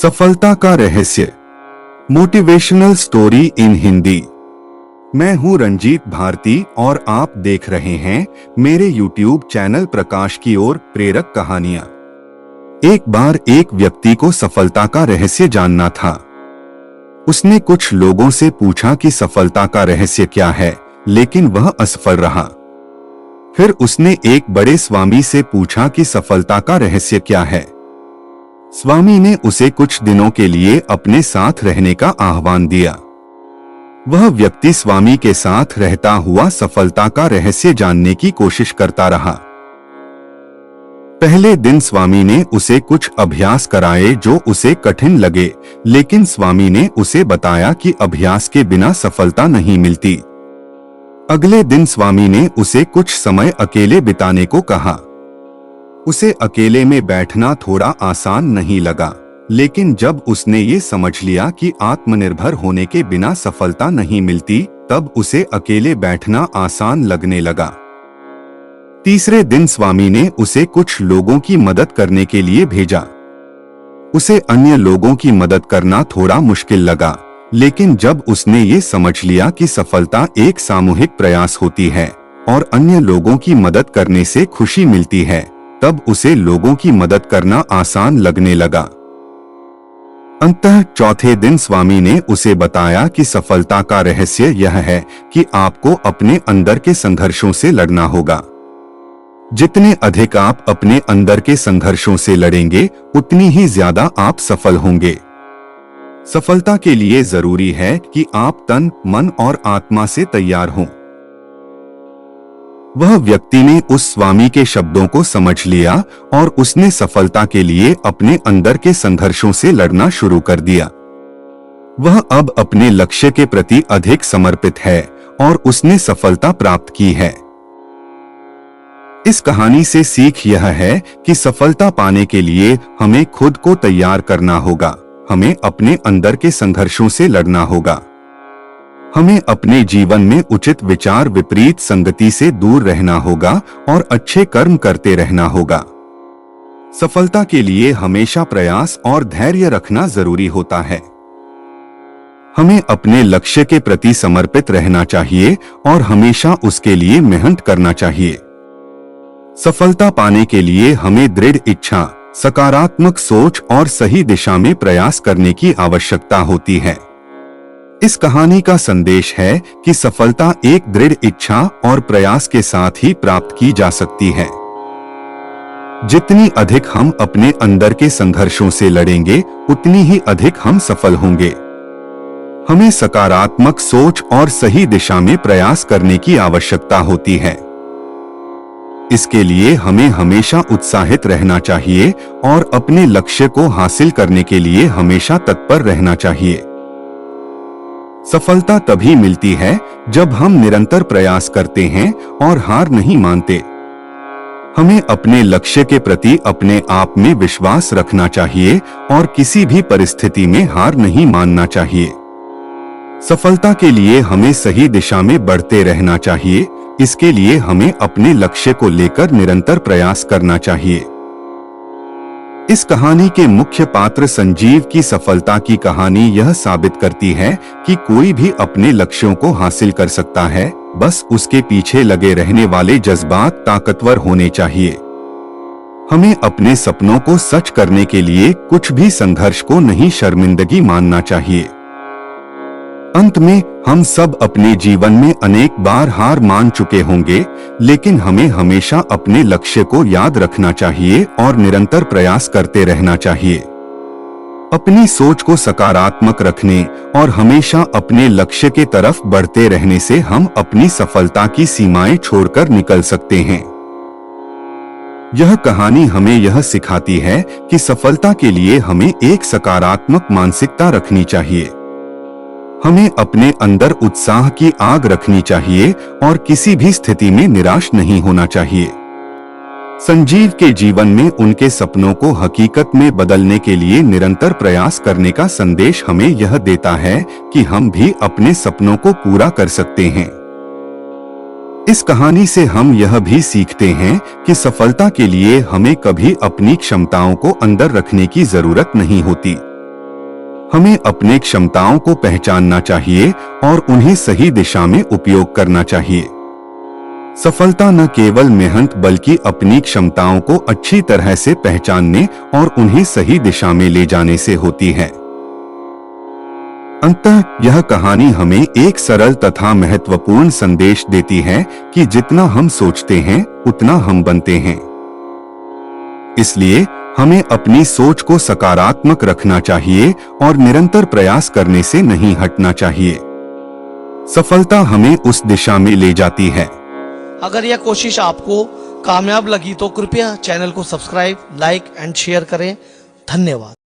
सफलता का रहस्य, मोटिवेशनल स्टोरी इन हिंदी। मैं हूं रंजीत भारती और आप देख रहे हैं मेरे YouTube चैनल प्रकाश की ओर प्रेरक कहानियां। एक बार एक व्यक्ति को सफलता का रहस्य जानना था। उसने कुछ लोगों से पूछा कि सफलता का रहस्य क्या है, लेकिन वह असफल रहा। फिर उसने एक बड़े स्वामी से पूछा कि सफलता का रहस्य क्या है। स्वामी ने उसे कुछ दिनों के लिए अपने साथ रहने का आह्वान दिया। वह व्यक्ति स्वामी के साथ रहता हुआ सफलता का रहस्य जानने की कोशिश करता रहा। पहले दिन स्वामी ने उसे कुछ अभ्यास कराए जो उसे कठिन लगे, लेकिन स्वामी ने उसे बताया कि अभ्यास के बिना सफलता नहीं मिलती। अगले दिन स्वामी ने उसे कुछ समय अकेले बिताने को कहा। उसे अकेले में बैठना थोड़ा आसान नहीं लगा, लेकिन जब उसने ये समझ लिया कि आत्मनिर्भर होने के बिना सफलता नहीं मिलती, तब उसे अकेले बैठना आसान लगने लगा। तीसरे दिन स्वामी ने उसे कुछ लोगों की मदद करने के लिए भेजा। उसे अन्य लोगों की मदद करना थोड़ा मुश्किल लगा, लेकिन जब उसने ये समझ लिया कि सफलता एक सामूहिक प्रयास होती है और अन्य लोगों की मदद करने से खुशी मिलती है, तब उसे लोगों की मदद करना आसान लगने लगा। अंततः चौथे दिन स्वामी ने उसे बताया कि सफलता का रहस्य यह है कि आपको अपने अंदर के संघर्षों से लड़ना होगा। जितने अधिक आप अपने अंदर के संघर्षों से लड़ेंगे, उतनी ही ज्यादा आप सफल होंगे। सफलता के लिए जरूरी है कि आप तन, मन और आत्मा से तैयार हों। वह व्यक्ति ने उस स्वामी के शब्दों को समझ लिया और उसने सफलता के लिए अपने अंदर के संघर्षों से लड़ना शुरू कर दिया। वह अब अपने लक्ष्य के प्रति अधिक समर्पित है और उसने सफलता प्राप्त की है। इस कहानी से सीख यह है कि सफलता पाने के लिए हमें खुद को तैयार करना होगा। हमें अपने अंदर के संघर्षों से लड़ना होगा। हमें अपने जीवन में उचित विचार, विपरीत संगति से दूर रहना होगा और अच्छे कर्म करते रहना होगा। सफलता के लिए हमेशा प्रयास और धैर्य रखना जरूरी होता है। हमें अपने लक्ष्य के प्रति समर्पित रहना चाहिए और हमेशा उसके लिए मेहनत करना चाहिए। सफलता पाने के लिए हमें दृढ़ इच्छा, सकारात्मक सोच और सही दिशा में प्रयास करने की आवश्यकता होती है। इस कहानी का संदेश है कि सफलता एक दृढ़ इच्छा और प्रयास के साथ ही प्राप्त की जा सकती है। जितनी अधिक हम अपने अंदर के संघर्षों से लड़ेंगे, उतनी ही अधिक हम सफल होंगे। हमें सकारात्मक सोच और सही दिशा में प्रयास करने की आवश्यकता होती है। इसके लिए हमें हमेशा उत्साहित रहना चाहिए और अपने लक्ष्य को हासिल करने के लिए हमेशा तत्पर रहना चाहिए। सफलता तभी मिलती है जब हम निरंतर प्रयास करते हैं और हार नहीं मानते। हमें अपने लक्ष्य के प्रति अपने आप में विश्वास रखना चाहिए और किसी भी परिस्थिति में हार नहीं मानना चाहिए। सफलता के लिए हमें सही दिशा में बढ़ते रहना चाहिए। इसके लिए हमें अपने लक्ष्य को लेकर निरंतर प्रयास करना चाहिए। इस कहानी के मुख्य पात्र संजीव की सफलता की कहानी यह साबित करती है कि कोई भी अपने लक्ष्यों को हासिल कर सकता है, बस उसके पीछे लगे रहने वाले जज्बात ताकतवर होने चाहिए। हमें अपने सपनों को सच करने के लिए कुछ भी संघर्ष को नहीं शर्मिंदगी मानना चाहिए। अंत में हम सब अपने जीवन में अनेक बार हार मान चुके होंगे, लेकिन हमें हमेशा अपने लक्ष्य को याद रखना चाहिए और निरंतर प्रयास करते रहना चाहिए। अपनी सोच को सकारात्मक रखने और हमेशा अपने लक्ष्य के तरफ बढ़ते रहने से हम अपनी सफलता की सीमाएं छोड़कर निकल सकते हैं। यह कहानी हमें यह सिखाती है कि सफलता के लिए हमें एक सकारात्मक मानसिकता रखनी चाहिए। हमें अपने अंदर उत्साह की आग रखनी चाहिए और किसी भी स्थिति में निराश नहीं होना चाहिए। संजीव के जीवन में उनके सपनों को हकीकत में बदलने के लिए निरंतर प्रयास करने का संदेश हमें यह देता है कि हम भी अपने सपनों को पूरा कर सकते हैं। इस कहानी से हम यह भी सीखते हैं कि सफलता के लिए हमें कभी अपनी क्षमताओं को अंदर रखने की जरूरत नहीं होती। हमें अपने क्षमताओं को पहचानना चाहिए और उन्हें सही दिशा में उपयोग करना चाहिए। सफलता न केवल मेहनत बल्कि अपनी क्षमताओं को अच्छी तरह से पहचानने और उन्हें सही दिशा में ले जाने से होती है। अंततः यह कहानी हमें एक सरल तथा महत्वपूर्ण संदेश देती है कि जितना हम सोचते हैं उतना हम बनते हैं। इसलिए हमें अपनी सोच को सकारात्मक रखना चाहिए और निरंतर प्रयास करने से नहीं हटना चाहिए। सफलता हमें उस दिशा में ले जाती है। अगर यह कोशिश आपको कामयाब लगी तो कृपया चैनल को सब्सक्राइब, लाइक एंड शेयर करें। धन्यवाद।